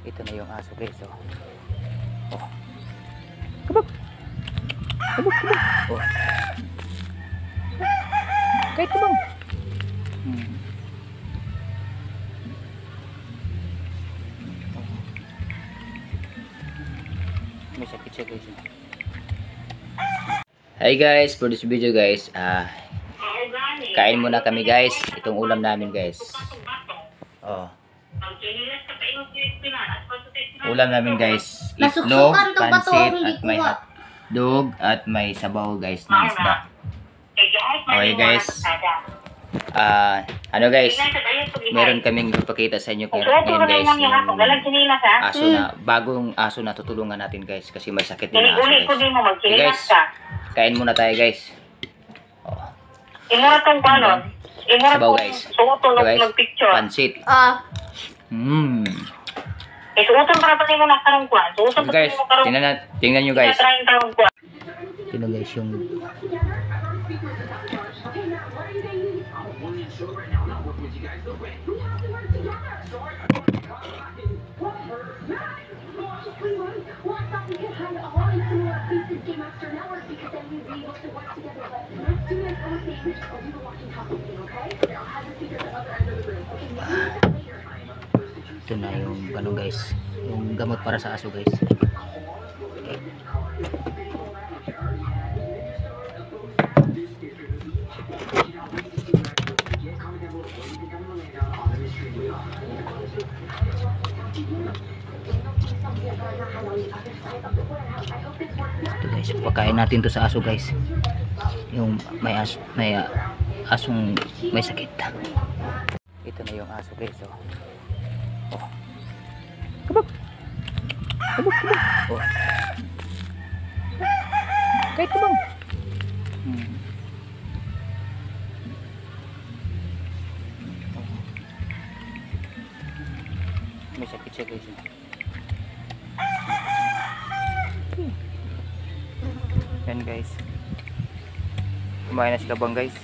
Ito na yung aso guys. Oh. Oh. Kabog. Kabog, kabog. Oh. Kahit kabog. May sakit siya guys. Hi guys, for this video guys, kain muna kami guys. Itong ulam namin guys. Oh. Ulam namin guys, itlog, pansit at may hotdog at may sabaw guys ng isda. Okay guys. Ano guys, meron kaming ipapakita sa inyo ngayon guys, yung aso na, bagong aso na tutulungan natin guys kasi may sakit din na aso guys. Okay guys, kain muna tayo guys. Oh. Sabaw guys. Ito guys, pansit. Okay guys, tingnan nyo guys. Tingnan guys yung ito na yung ano guys, yung gamot para sa aso guys. Okay. Ito guys, pakain natin to sa aso guys. Yung may asong may sakit. Ito na yung aso guys. Oh. Oh. Kabog. Kabog, kabog. Oh. Kahit kabog. May sakit siya guys. Yan guys. Kumain na sila bang guys?